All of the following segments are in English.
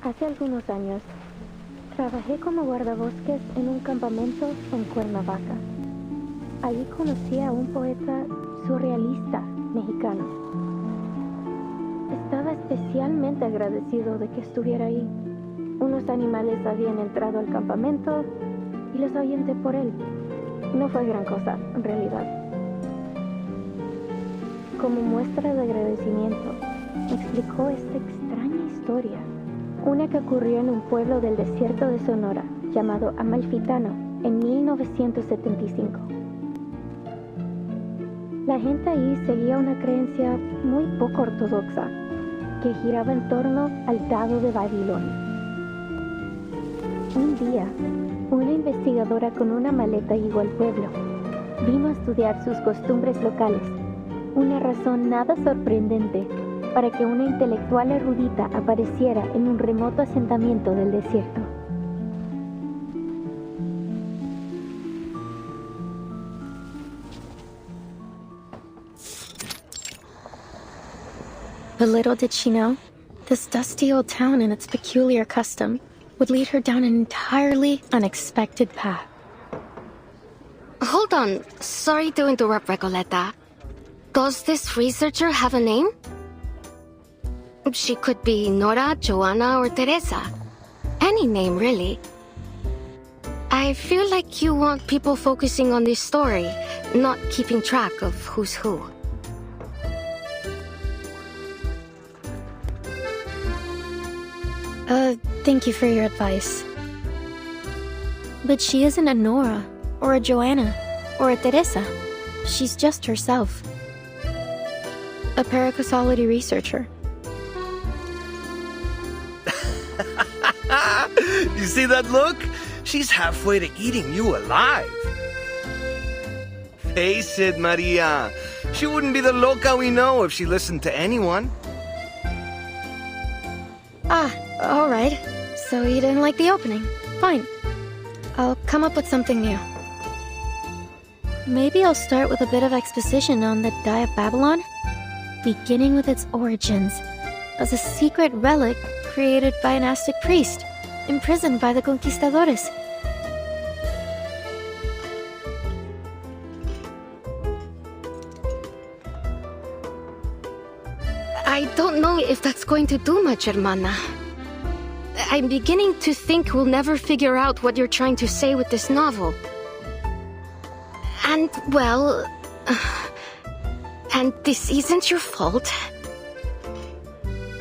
Hace algunos años, trabajé como guardabosques en un campamento en Cuernavaca. Allí conocí a un poeta surrealista mexicano. Estaba especialmente agradecido de que estuviera ahí. Unos animales habían entrado al campamento y los ahuyenté por él. No fue gran cosa, en realidad. Como muestra de agradecimiento, me explicó esta extraña historia. Una que ocurrió en un pueblo del desierto de Sonora, llamado Amalfitano, en 1975. La gente ahí seguía una creencia muy poco ortodoxa, que giraba en torno al dado de Babilonia. Un día, una investigadora con una maleta llegó al pueblo. Vino a estudiar sus costumbres locales, una razón nada sorprendente para que una intelectual erudita apareciera en un remoto asentamiento del desierto. But little did she know, this dusty old town and its peculiar custom would lead her down an entirely unexpected path. Hold on. Sorry to interrupt, Recoleta. Does this researcher have a name? She could be Nora, Joanna, or Teresa. Any name, really. I feel like you want people focusing on this story, not keeping track of who's who. Thank you for your advice. But she isn't a Nora, or a Joanna, or a Teresa. She's just herself. A paracausality researcher. You see that look? She's halfway to eating you alive. Face it, Maria. She wouldn't be the loca we know if she listened to anyone. Ah, all right. So you didn't like the opening. Fine. I'll come up with something new. Maybe I'll start with a bit of exposition on the Die of Babylon, beginning with its origins as a secret relic created by an Aztec priest, imprisoned by the conquistadores. I don't know if that's going to do much, hermana. I'm beginning to think we'll never figure out what you're trying to say with this novel. And, well... and this isn't your fault.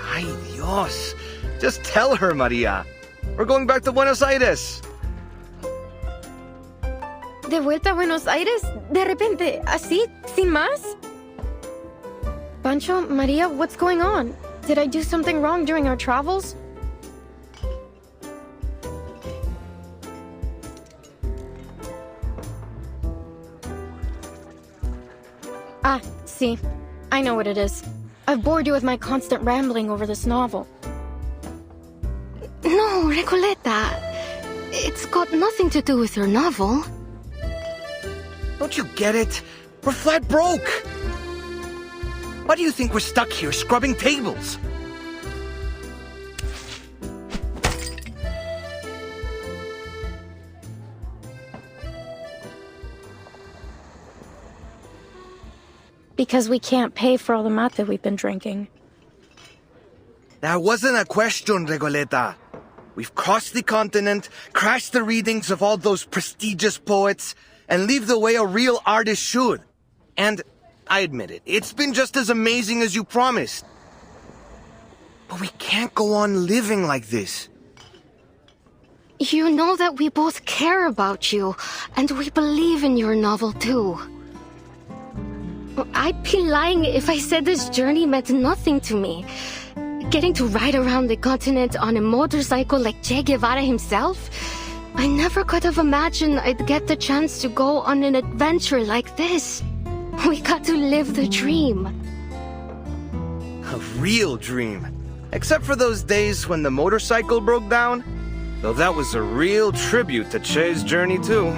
Ay, Dios. Just tell her, Maria. We're going back to Buenos Aires. ¿De vuelta a Buenos Aires? ¿De repente? ¿Así? ¿Sin más? Pancho, Maria, what's going on? Did I do something wrong during our travels? Ah, see. I know what it is. I've bored you with my constant rambling over this novel. No, Recoleta. It's got nothing to do with your novel. Don't you get it? We're flat broke. Why do you think we're stuck here scrubbing tables? Because we can't pay for all the mate we've been drinking. That wasn't a question, Regoleta. We've crossed the continent, crashed the readings of all those prestigious poets, and leave the way a real artist should. And, I admit it, it's been just as amazing as you promised. But we can't go on living like this. You know that we both care about you, and we believe in your novel too. I'd be lying if I said this journey meant nothing to me. Getting to ride around the continent on a motorcycle like Che Guevara himself? I never could have imagined I'd get the chance to go on an adventure like this. We got to live the dream. A real dream. Except for those days when the motorcycle broke down. Though that was a real tribute to Che's journey too.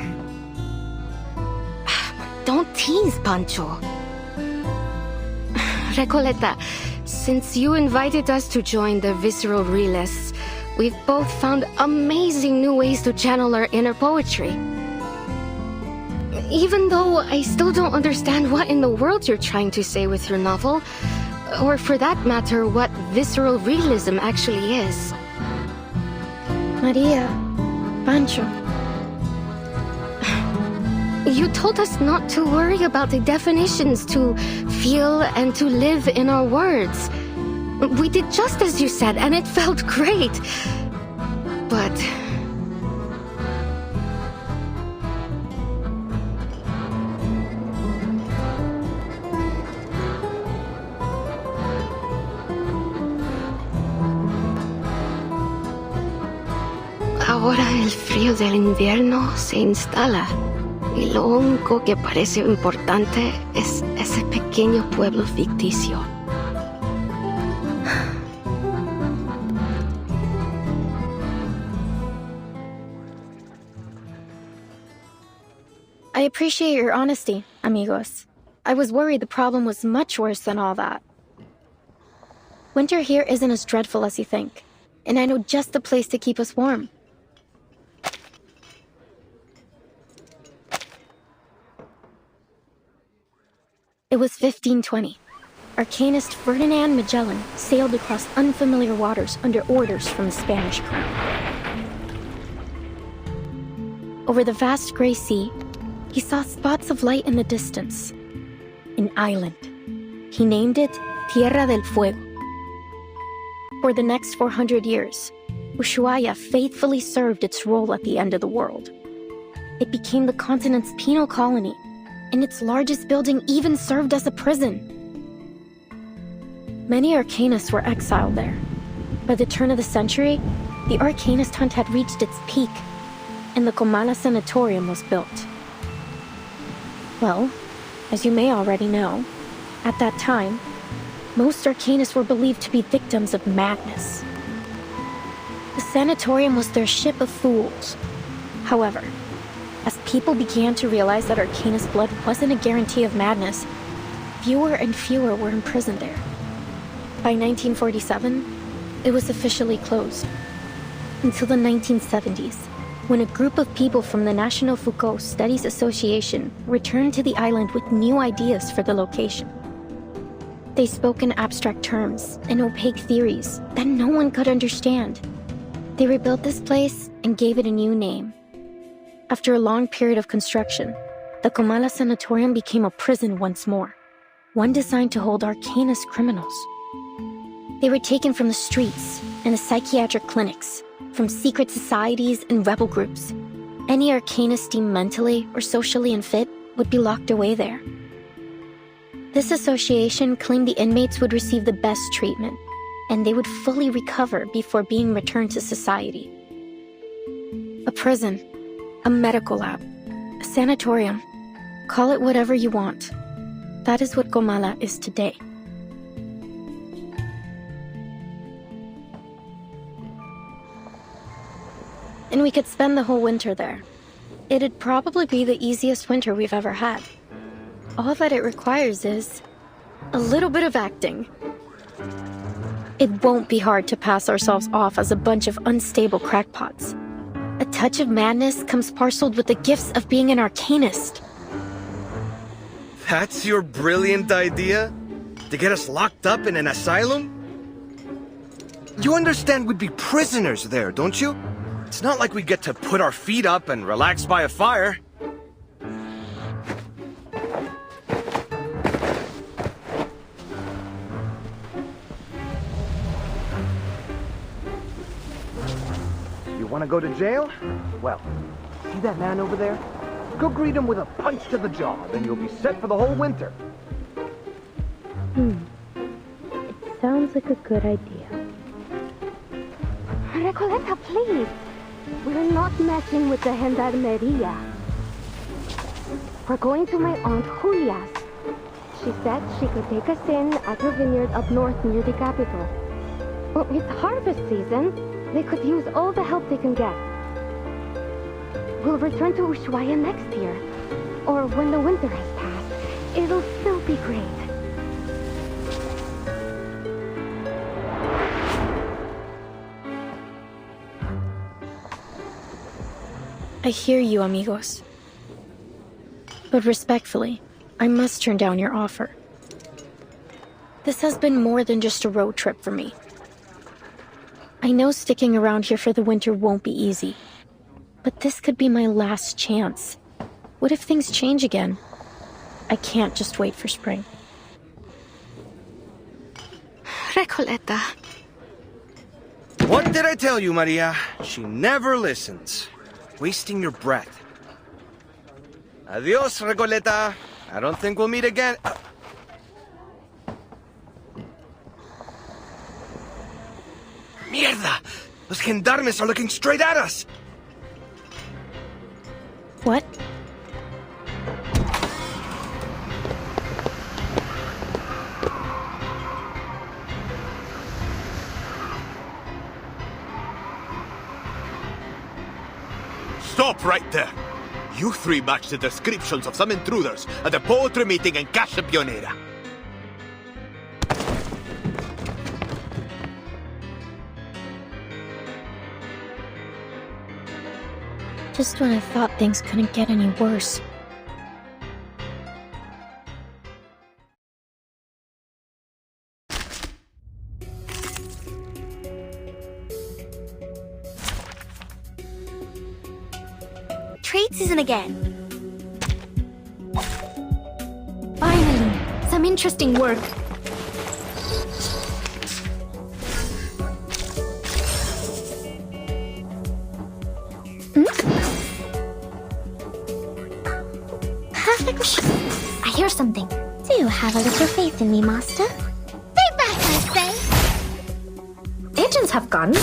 Don't tease, Pancho. Recoleta, since you invited us to join the Visceral Realists, we've both found amazing new ways to channel our inner poetry. Even though I still don't understand what in the world you're trying to say with your novel, or for that matter, what visceral realism actually is. Maria, Pancho. You told us not to worry about the definitions, to feel and to live in our words. We did just as you said, and it felt great. But... ahora el frío del invierno se instala. Y lo único que parece importante es ese pequeño pueblo ficticio. I appreciate your honesty, amigos. I was worried the problem was much worse than all that. Winter here isn't as dreadful as you think, and I know just the place to keep us warm. It was 1520. Arcanist Ferdinand Magellan sailed across unfamiliar waters under orders from the Spanish crown. Over the vast gray sea, he saw spots of light in the distance. An island. He named it Tierra del Fuego. For the next 400 years, Ushuaia faithfully served its role at the end of the world. It became the continent's penal colony, and its largest building even served as a prison. Many arcanists were exiled there. By the turn of the century, the arcanist hunt had reached its peak, and the Comala Sanatorium was built. Well, as you may already know, at that time, most arcanists were believed to be victims of madness. The sanatorium was their ship of fools. However, as people began to realize that arcanist blood wasn't a guarantee of madness, fewer and fewer were imprisoned there. By 1947, it was officially closed. Until the 1970s, when a group of people from the National Foucault Studies Association returned to the island with new ideas for the location. They spoke in abstract terms and opaque theories that no one could understand. They rebuilt this place and gave it a new name. After a long period of construction, the Comala Sanatorium became a prison once more, one designed to hold arcanist criminals. They were taken from the streets and the psychiatric clinics, from secret societies and rebel groups. Any arcanist deemed mentally or socially unfit would be locked away there. This association claimed the inmates would receive the best treatment, and they would fully recover before being returned to society. A prison, a medical lab, a sanatorium, call it whatever you want. That is what Comala is today. And we could spend the whole winter there. It'd probably be the easiest winter we've ever had. All that it requires is a little bit of acting. It won't be hard to pass ourselves off as a bunch of unstable crackpots. A touch of madness comes parceled with the gifts of being an arcanist. That's your brilliant idea? To get us locked up in an asylum? You understand we'd be prisoners there, don't you? It's not like we get to put our feet up and relax by a fire. You want to go to jail? Well, see that man over there? Go greet him with a punch to the jaw, then you'll be set for the whole winter. It sounds like a good idea. Recoleta, please. We're not messing with the gendarmeria. We're going to my Aunt Julia's. She said she could take us in at her vineyard up north near the capital. Well, it's harvest season. They could use all the help they can get. We'll return to Ushuaia next year. Or when the winter has passed. It'll still be great. I hear you, amigos. But respectfully, I must turn down your offer. This has been more than just a road trip for me. I know sticking around here for the winter won't be easy, but this could be my last chance. What if things change again? I can't just wait for spring. Recoleta. What did I tell you, Maria? She never listens. Wasting your breath. Adios, Recoleta. I don't think we'll meet again. Mierda! Those gendarmes are looking straight at us! What? Stop right there! You three match the descriptions of some intruders at the poetry meeting in Casa Pionera. Just when I thought things couldn't get any worse. Trade season again. Finally, some interesting work. Perfect. I hear something. Do have a little faith in me, Master. Stay back, I say. Agents have guns.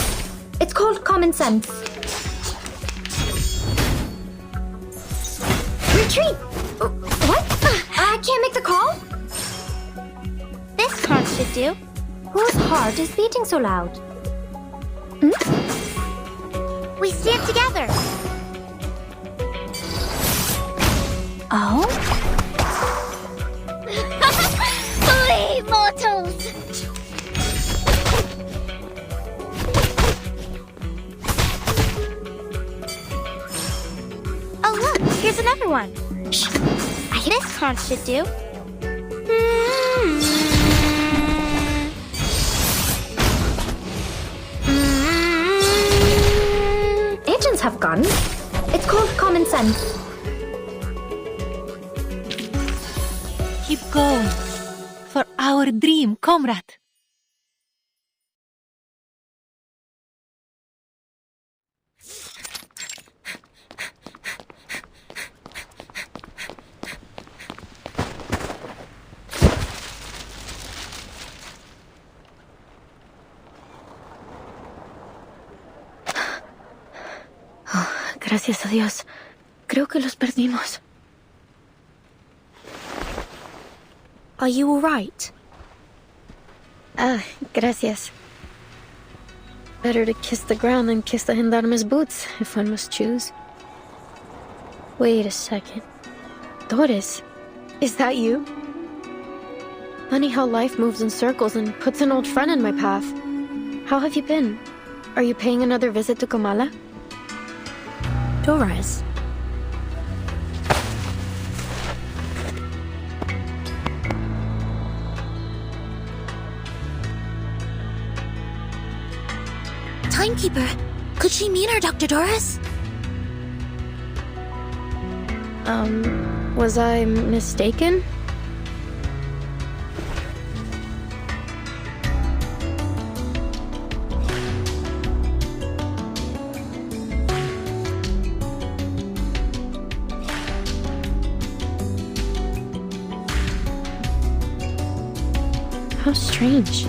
It's called common sense. Retreat! What? I can't make the call? This heart should do. Whose heart is beating so loud? We stand together. Oh? Folie, mortals! Oh, look, here's another one. Shh. This heart should do. Agents have guns. It's called common sense. Keep going. For our dream, comrade. Gracias a Dios. Creo que los perdimos. Are you all right? Gracias. Better to kiss the ground than kiss the gendarme's boots, if one must choose. Wait a second. Doris, is that you? Funny how life moves in circles and puts an old friend in my path. How have you been? Are you paying another visit to Comala? Doris. Timekeeper, could she mean her, Dr. Doris? Was I mistaken? How strange.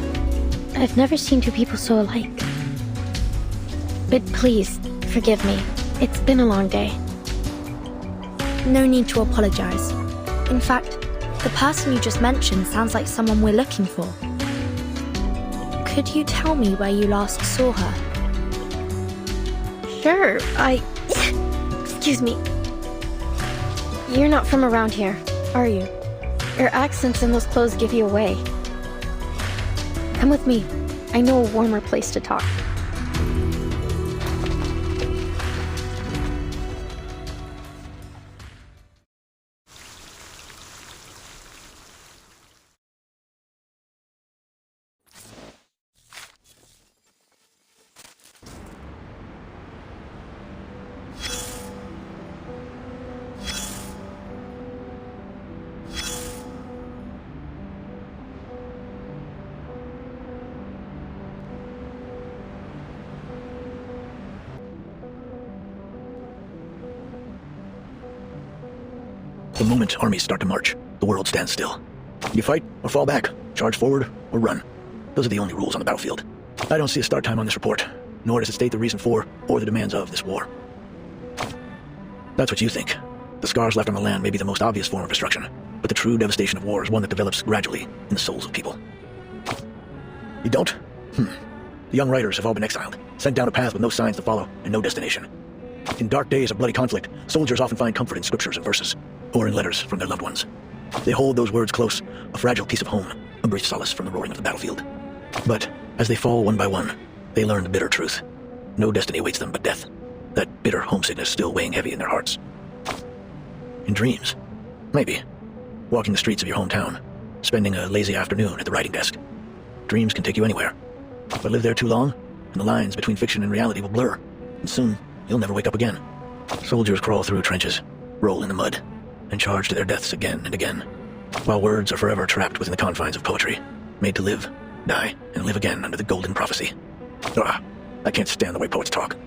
I've never seen two people so alike. But please, forgive me. It's been a long day. No need to apologize. In fact, the person you just mentioned sounds like someone we're looking for. Could you tell me where you last saw her? Sure, Excuse me. You're not from around here, are you? Your accents and those clothes give you away. Come with me. I know a warmer place to talk. The moment armies start to march, the world stands still. You fight or fall back, charge forward or run. Those are the only rules on the battlefield. I don't see a start time on this report, nor does it state the reason for or the demands of this war. That's what you think. The scars left on the land may be the most obvious form of destruction, but the true devastation of war is one that develops gradually in the souls of people. You don't? The young writers have all been exiled, sent down a path with no signs to follow and no destination. In dark days of bloody conflict, soldiers often find comfort in scriptures and verses, or in letters from their loved ones. They hold those words close, a fragile piece of home, a brief solace from the roaring of the battlefield. But as they fall one by one, they learn the bitter truth. No destiny awaits them but death. That bitter homesickness still weighing heavy in their hearts. In dreams, maybe. Walking the streets of your hometown, spending a lazy afternoon at the writing desk. Dreams can take you anywhere. But live there too long, and the lines between fiction and reality will blur, and soon you'll never wake up again. Soldiers crawl through trenches, roll in the mud, and charge to their deaths again and again, while words are forever trapped within the confines of poetry, made to live, die, and live again under the golden prophecy. I can't stand the way poets talk.